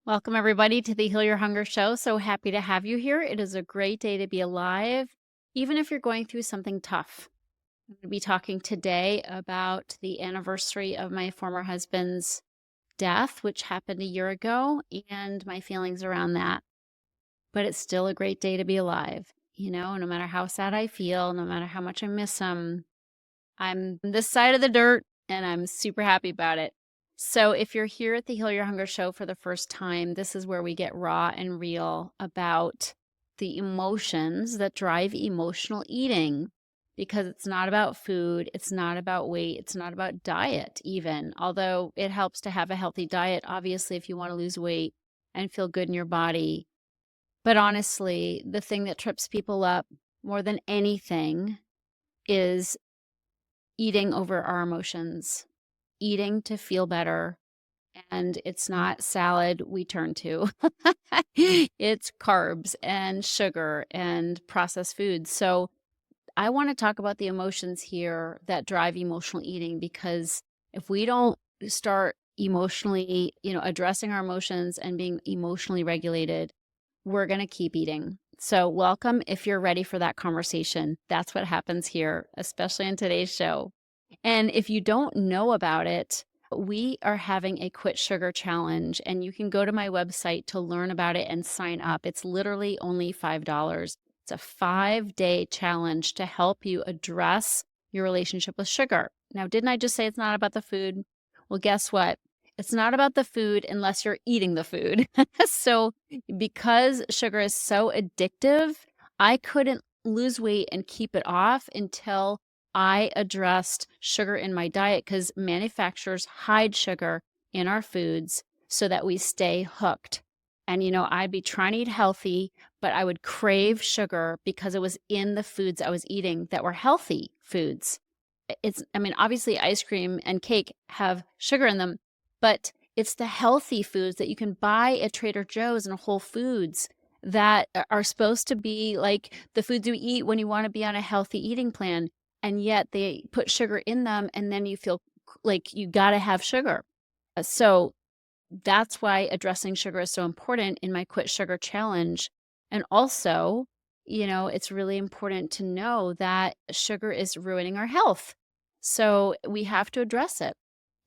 Welcome, everybody, to the Heal Your Hunger Show. So happy to have you here. It is a great day to be alive, even if you're going through something tough. I'm going to be talking today about the anniversary of my former husband's death, which happened a year ago, and my feelings around that. But it's still a great day to be alive. No matter how sad I feel, no matter how much I miss him, I'm on this side of the dirt and I'm super happy about it. So, if you're here at the Heal Your Hunger show for the first time, this is where we get raw and real about the emotions that drive emotional eating, because it's not about food, it's not about weight, it's not about diet, even. Although it helps to have a healthy diet, obviously, if you want to lose weight and feel good in your body. But honestly, the thing that trips people up more than anything is eating over our emotions, eating to feel better. And it's not salad we turn to. It's carbs and sugar and processed foods. So I want to talk about the emotions here that drive emotional eating, because if we don't start emotionally, addressing our emotions and being emotionally regulated, we're going to keep eating. So welcome if you're ready for that conversation. That's what happens here, especially in today's show. And if you don't know about it, we are having a quit sugar challenge, and you can go to my website to learn about it and sign up. It's literally only $5. It's a 5-day challenge to help you address your relationship with sugar. Now, didn't I just say it's not about the food? Well, guess what? It's not about the food unless you're eating the food. So, because sugar is so addictive, I couldn't lose weight and keep it off until I addressed sugar in my diet, because manufacturers hide sugar in our foods so that we stay hooked. And, I'd be trying to eat healthy, but I would crave sugar because it was in the foods I was eating that were healthy foods. Obviously, ice cream and cake have sugar in them, but it's the healthy foods that you can buy at Trader Joe's and Whole Foods that are supposed to be like the foods you eat when you want to be on a healthy eating plan. And yet they put sugar in them, and then you feel like you got to have sugar. So that's why addressing sugar is so important in my Quit Sugar Challenge. And also, it's really important to know that sugar is ruining our health. So we have to address it.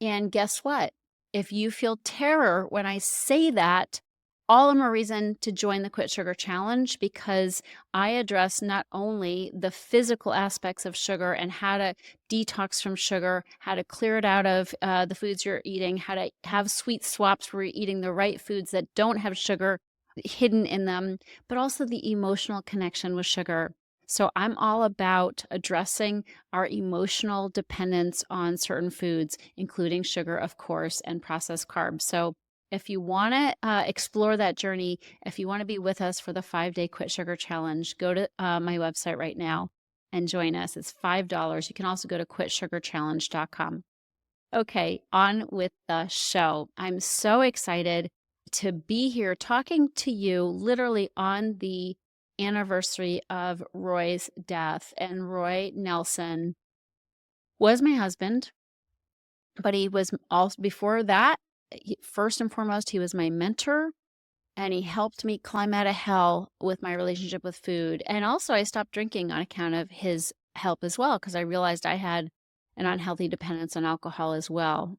And guess what? If you feel terror when I say that, all the more reason to join the Quit Sugar Challenge, because I address not only the physical aspects of sugar and how to detox from sugar, how to clear it out of the foods you're eating, how to have sweet swaps where you're eating the right foods that don't have sugar hidden in them, but also the emotional connection with sugar. So I'm all about addressing our emotional dependence on certain foods, including sugar, of course, and processed carbs. So if you want to explore that journey, if you want to be with us for the 5-day Quit Sugar Challenge, go to my website right now and join us. It's $5. You can also go to quitsugarchallenge.com. Okay, on with the show. I'm so excited to be here talking to you literally on the anniversary of Roy's death. And Roy Nelson was my husband, but he was also, before that, first and foremost, he was my mentor, and he helped me climb out of hell with my relationship with food. And also, I stopped drinking on account of his help as well, because I realized I had an unhealthy dependence on alcohol as well.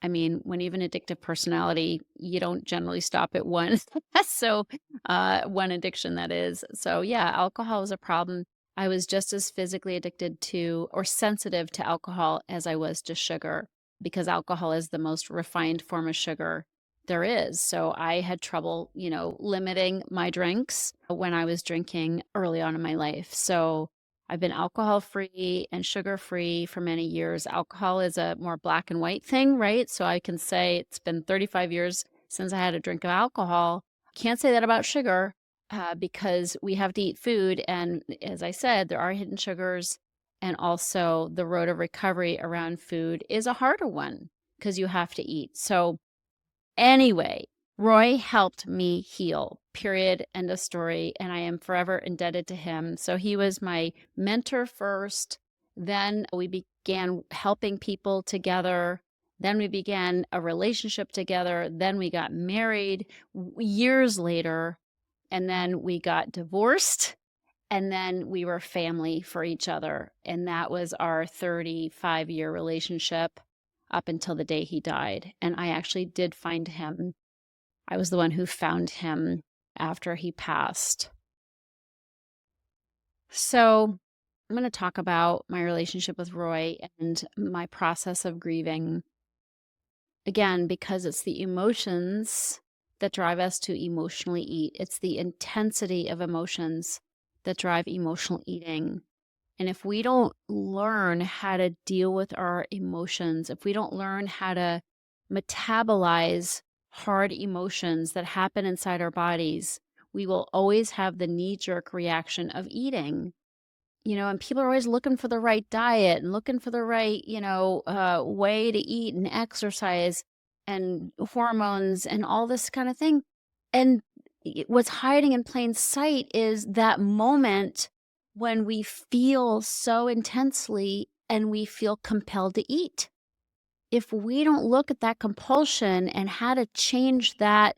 When you have an addictive personality, you don't generally stop at one. So, one addiction, that is. So, yeah, alcohol was a problem. I was just as physically addicted to or sensitive to alcohol as I was to sugar, because alcohol is the most refined form of sugar there is. So I had trouble, limiting my drinks when I was drinking early on in my life. So I've been alcohol free and sugar free for many years. Alcohol is a more black and white thing, right? So I can say it's been 35 years since I had a drink of alcohol. Can't say that about sugar because we have to eat food. And as I said, there are hidden sugars. And also the road of recovery around food is a harder one because you have to eat. So anyway, Roy helped me heal, period, end of story, and I am forever indebted to him. So he was my mentor first, then we began helping people together, Then we began a relationship together. Then we got married years later. And then we got divorced. And then we were family for each other. And that was our 35-year relationship up until the day he died. And I actually did find him. I was the one who found him after he passed. So I'm going to talk about my relationship with Roy and my process of grieving. Again, because it's the emotions that drive us to emotionally eat. It's the intensity of emotions that drive emotional eating. And if we don't learn how to deal with our emotions, if we don't learn how to metabolize hard emotions that happen inside our bodies, we will always have the knee-jerk reaction of eating. And people are always looking for the right diet and looking for the right, way to eat and exercise and hormones and all this kind of thing. And what's hiding in plain sight is that moment when we feel so intensely and we feel compelled to eat. If we don't look at that compulsion and how to change that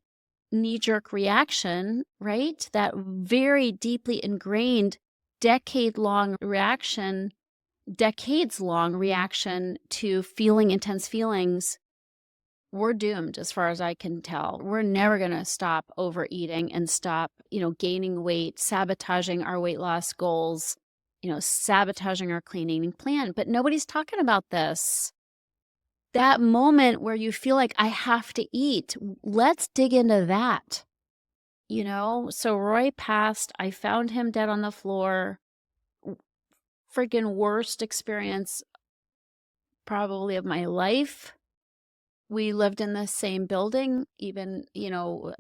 knee-jerk reaction, right? That very deeply ingrained decades-long reaction to feeling intense feelings, we're doomed as far as I can tell. We're never going to stop overeating and stop, gaining weight, sabotaging our weight loss goals, sabotaging our clean eating plan. But nobody's talking about this. That moment where you feel like I have to eat, let's dig into that. So Roy passed. I found him dead on the floor. Freaking worst experience probably of my life. We lived in the same building, even,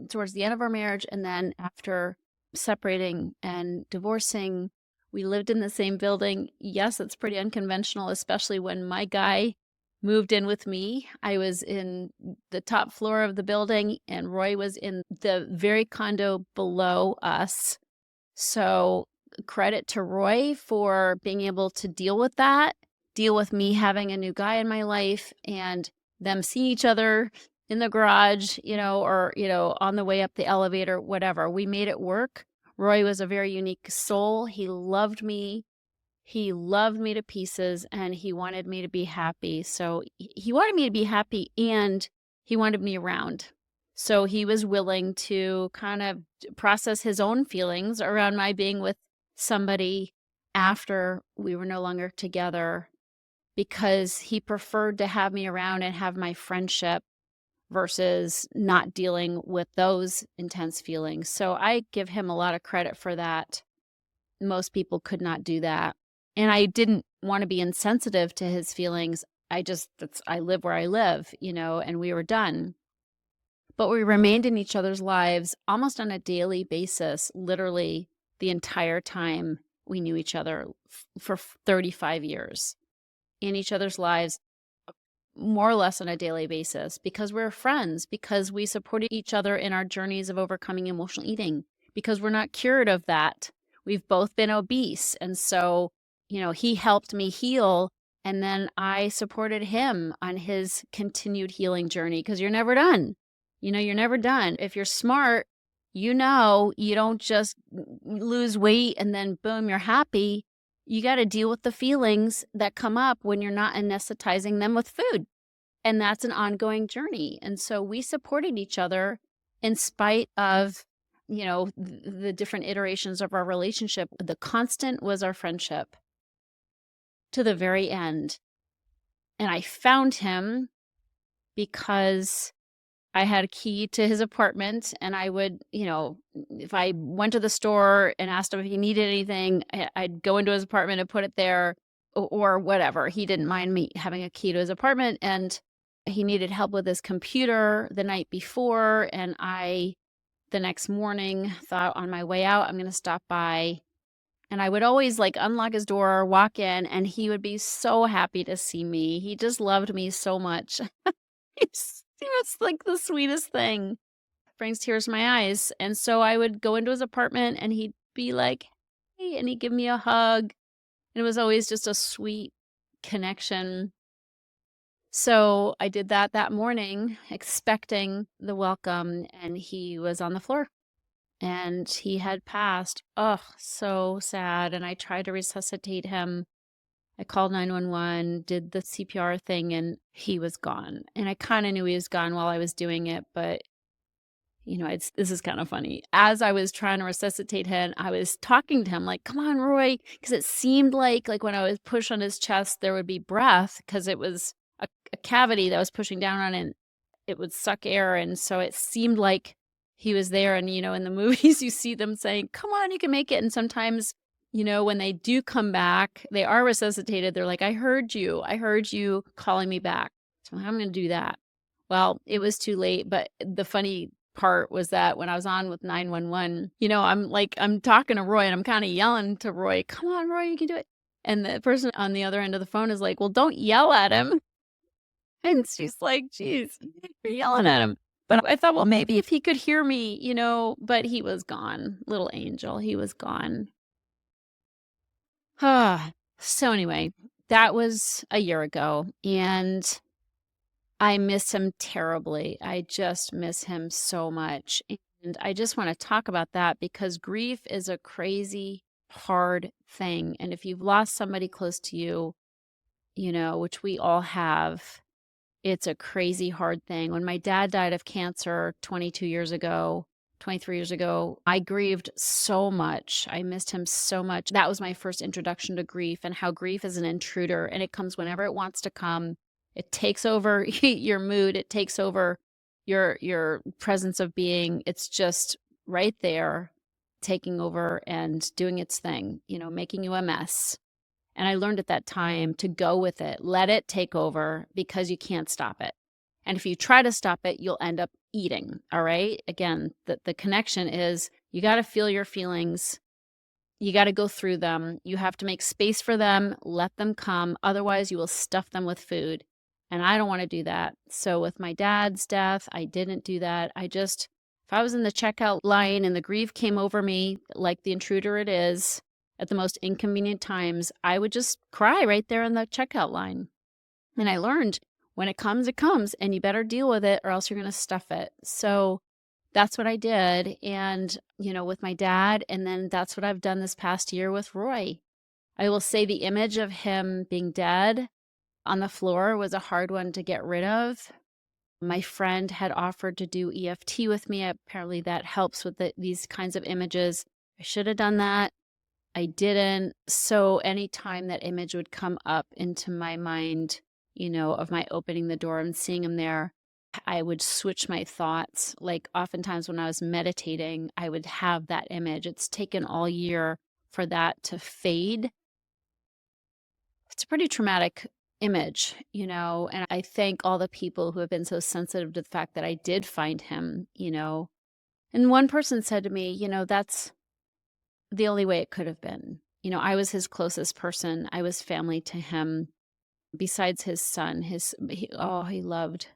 towards the end of our marriage. And then after separating and divorcing, we lived in the same building. Yes, it's pretty unconventional, especially when my guy moved in with me. I was in the top floor of the building and Roy was in the very condo below us. So credit to Roy for being able to deal with me having a new guy in my life and them seeing each other in the garage, or, on the way up the elevator, whatever. We made it work. Roy was a very unique soul. He loved me. He loved me to pieces and he wanted me to be happy. So he wanted me to be happy and he wanted me around. So he was willing to kind of process his own feelings around my being with somebody after we were no longer together, because he preferred to have me around and have my friendship versus not dealing with those intense feelings. So I give him a lot of credit for that. Most people could not do that. And I didn't want to be insensitive to his feelings. I live where I live, and we were done. But we remained in each other's lives almost on a daily basis, literally the entire time we knew each other for 35 years. In each other's lives, more or less on a daily basis, because we're friends, because we supported each other in our journeys of overcoming emotional eating, because we're not cured of that. We've both been obese. And so, he helped me heal. And then I supported him on his continued healing journey, because you're never done. You're never done. If you're smart, you don't just lose weight and then boom, you're happy. You got to deal with the feelings that come up when you're not anesthetizing them with food. And that's an ongoing journey. And so we supported each other in spite of, the different iterations of our relationship. The constant was our friendship to the very end. And I found him because I had a key to his apartment, and I would, if I went to the store and asked him if he needed anything, I'd go into his apartment and put it there or whatever. He didn't mind me having a key to his apartment, and he needed help with his computer the night before. And the next morning, thought on my way out, I'm going to stop by. And I would always unlock his door, walk in, and he would be so happy to see me. He just loved me so much. He was like the sweetest thing. Brings tears to my eyes. And so I would go into his apartment and he'd be like, hey, and he'd give me a hug. And it was always just a sweet connection. So I did that morning, expecting the welcome, and he was on the floor and he had passed. Oh, so sad. And I tried to resuscitate him. I called 911, did the CPR thing, and he was gone. And I kind of knew he was gone while I was doing it, but this is kind of funny. As I was trying to resuscitate him, I was talking to him like, "Come on, Roy," because it seemed like when I was pushed on his chest, there would be breath because it was a cavity that was pushing down on it. And it would suck air, and so it seemed like he was there. And in the movies, you see them saying, "Come on, you can make it." And sometimes, when they do come back, they are resuscitated. They're like, I heard you calling me back. So I'm going to do that." Well, it was too late, but the funny part was that when I was on with 911, I'm talking to Roy and I'm kind of yelling to Roy, "Come on, Roy, you can do it." And the person on the other end of the phone is like, "Well, don't yell at him." And she's like, "Geez, you're yelling at him." But I thought, well, maybe if he could hear me, but he was gone. Little angel, he was gone. So anyway, that was a year ago, and I miss him terribly. I just miss him so much. And I just want to talk about that because grief is a crazy, hard thing. And if you've lost somebody close to you, which we all have, it's a crazy, hard thing. When my dad died of cancer 22 years ago, 23 years ago, I grieved so much. I missed him so much. That was my first introduction to grief and how grief is an intruder and it comes whenever it wants to come. It takes over your mood. It takes over your presence of being. It's just right there, taking over and doing its thing, making you a mess. And I learned at that time to go with it, let it take over because you can't stop it. And if you try to stop it, you'll end up eating. All right. Again, the connection is you got to feel your feelings. You got to go through them. You have to make space for them, let them come. Otherwise, you will stuff them with food. And I don't want to do that. So with my dad's death, I didn't do that. If I was in the checkout line and the grief came over me, like the intruder it is, at the most inconvenient times, I would just cry right there in the checkout line. And I learned when it comes, and you better deal with it or else you're going to stuff it. So that's what I did. And, with my dad, and then that's what I've done this past year with Roy. I will say the image of him being dead on the floor was a hard one to get rid of. My friend had offered to do EFT with me. Apparently that helps with these kinds of images. I should have done that. I didn't. So anytime that image would come up into my mind, of my opening the door and seeing him there, I would switch my thoughts. Like oftentimes when I was meditating, I would have that image. It's taken all year for that to fade. It's a pretty traumatic image, and I thank all the people who have been so sensitive to the fact that I did find him, And one person said to me, that's the only way it could have been. I was his closest person. I was family to him. Besides his son, he loved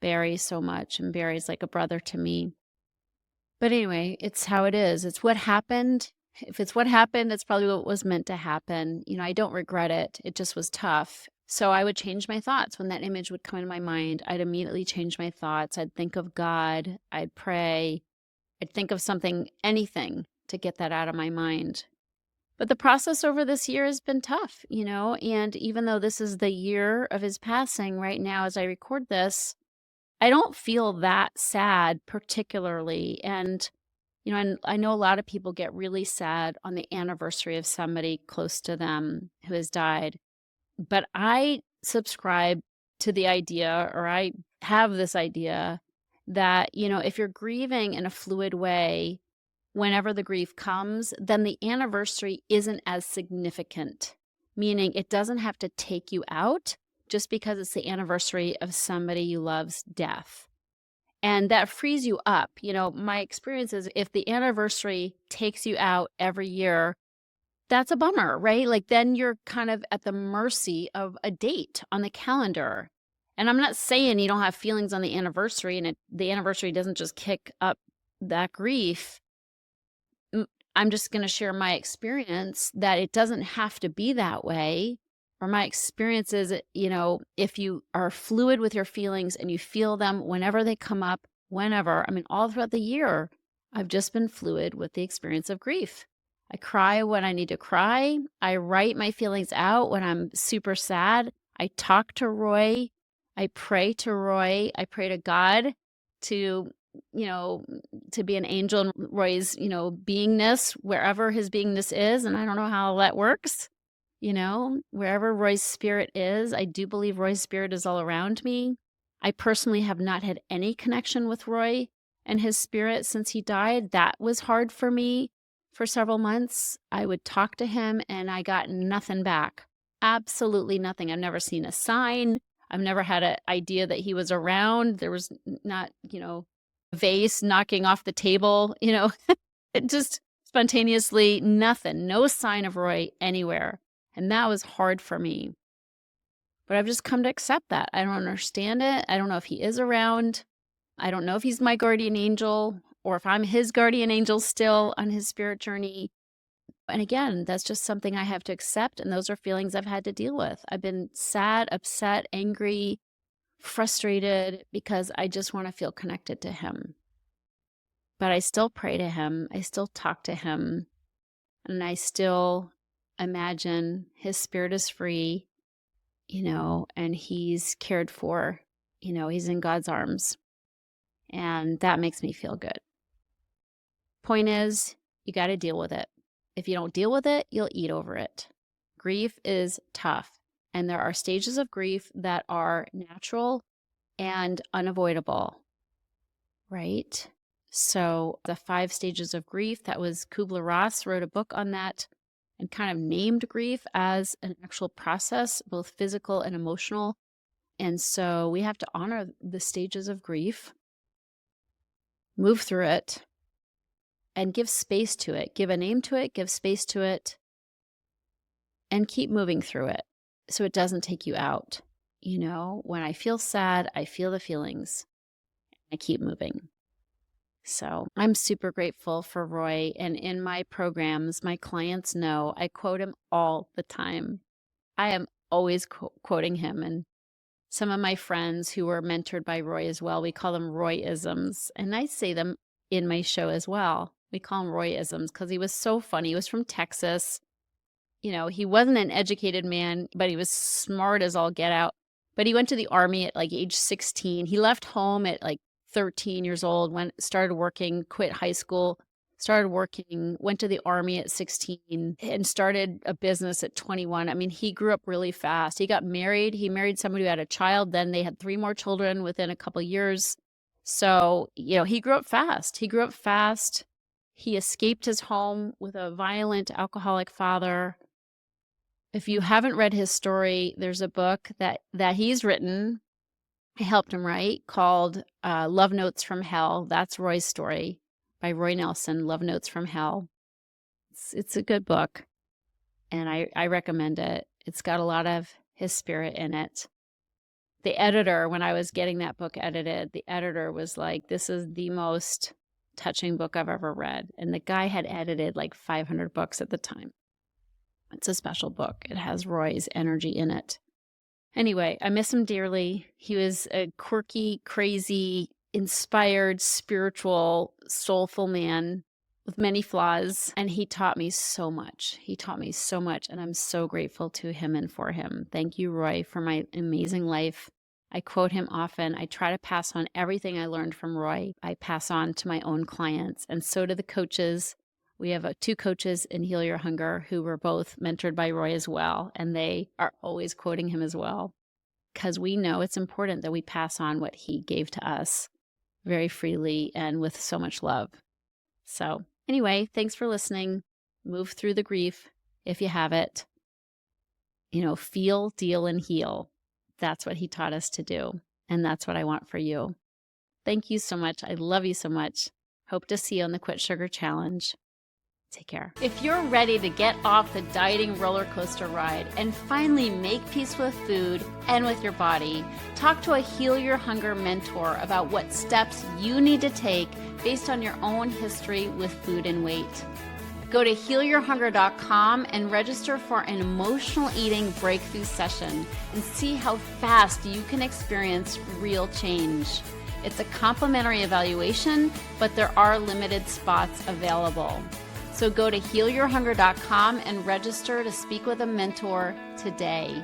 Barry so much, and Barry's like a brother to me. But anyway, it's how it is. It's what happened. If it's what happened, it's probably what was meant to happen. I don't regret it. It just was tough. So I would change my thoughts when that image would come into my mind. I'd immediately change my thoughts. I'd think of God. I'd pray. I'd think of something, anything to get that out of my mind. But the process over this year has been tough, and even though this is the year of his passing right now as I record this, I don't feel that sad particularly. And, I know a lot of people get really sad on the anniversary of somebody close to them who has died. But I subscribe to the idea, or I have this idea that, if you're grieving in a fluid way, whenever the grief comes, then the anniversary isn't as significant, meaning it doesn't have to take you out just because it's the anniversary of somebody you love's death. And that frees you up. My experience is if the anniversary takes you out every year, that's a bummer, right? Like then you're kind of at the mercy of a date on the calendar. And I'm not saying you don't have feelings on the anniversary and the anniversary doesn't just kick up that grief. I'm just going to share my experience that it doesn't have to be that way. or my experience is, if you are fluid with your feelings and you feel them whenever they come up, all throughout the year, I've just been fluid with the experience of grief. I cry when I need to cry. I write my feelings out when I'm super sad. I talk to Roy. I pray to Roy. I pray to God to, to be an angel in Roy's, beingness, wherever his beingness is. And I don't know how that works. Wherever Roy's spirit is, I do believe Roy's spirit is all around me. I personally have not had any connection with Roy and his spirit since he died. That was hard for me for several months. I would talk to him and I got nothing back. Absolutely nothing. I've never seen a sign. I've never had an idea that he was around. There was not, a vase knocking off the table, it just spontaneously nothing, no sign of Roy anywhere. And that was hard for me. But I've just come to accept that. I don't understand it. I don't know if he is around. I don't know if he's my guardian angel or if I'm his guardian angel still on his spirit journey. And again, that's just something I have to accept. And those are feelings I've had to deal with. I've been sad, upset, angry, frustrated because I just want to feel connected to him. But I still pray to him. I still talk to him. And I still imagine his spirit is free, and he's cared for, he's in God's arms. And that makes me feel good. Point is, you got to deal with it. If you don't deal with it, you'll eat over it. Grief is tough. And there are stages of grief that are natural and unavoidable, right? So the 5 stages of grief, that was Kubler-Ross wrote a book on that and kind of named grief as an actual process, both physical and emotional. And so we have to honor the stages of grief, move through it, and give space to it. Give a name to it, give space to it, and keep moving through it so it doesn't take you out. When I feel sad, I feel the feelings. I keep moving. So I'm super grateful for Roy. And in my programs, my clients know I quote him all the time. I am always quoting him. And some of my friends who were mentored by Roy as well, we call them Roy-isms. And I say them in my show as well. We call him Roy-isms because he was so funny. He was from Texas. He wasn't an educated man, but he was smart as all get out. But he went to the Army at like age 16. He left home at like 13 years old, started working, quit high school, started working, went to the Army at 16 and started a business at 21. I mean, he grew up really fast. He got married. He married somebody who had a child. Then they had 3 more children within a couple of years. So, he grew up fast. He escaped his home with a violent alcoholic father. If you haven't read his story, there's a book that he's written, I helped him write, called Love Notes from Hell. That's Roy's story by Tricia Nelson, Love Notes from Hell. It's a good book, and I recommend it. It's got a lot of his spirit in it. The editor, when I was getting that book edited, the editor was like, this is the most touching book I've ever read. And the guy had edited like 500 books at the time. It's a special book. It has Roy's energy in it. Anyway, I miss him dearly. He was a quirky, crazy, inspired, spiritual, soulful man with many flaws. And he taught me so much. And I'm so grateful to him and for him. Thank you, Roy, for my amazing life. I quote him often. I try to pass on everything I learned from Roy. I pass on to my own clients, and so do the coaches. We have 2 coaches in Heal Your Hunger who were both mentored by Roy as well, and they are always quoting him as well because we know it's important that we pass on what he gave to us very freely and with so much love. So anyway, thanks for listening. Move through the grief if you have it. Feel, deal, and heal. That's what he taught us to do, and that's what I want for you. Thank you so much. I love you so much. Hope to see you on the Quit Sugar Challenge. Take care. If you're ready to get off the dieting roller coaster ride and finally make peace with food and with your body, talk to a Heal Your Hunger mentor about what steps you need to take based on your own history with food and weight. Go to healyourhunger.com and register for an emotional eating breakthrough session and see how fast you can experience real change. It's a complimentary evaluation, but there are limited spots available. So go to healyourhunger.com and register to speak with a mentor today.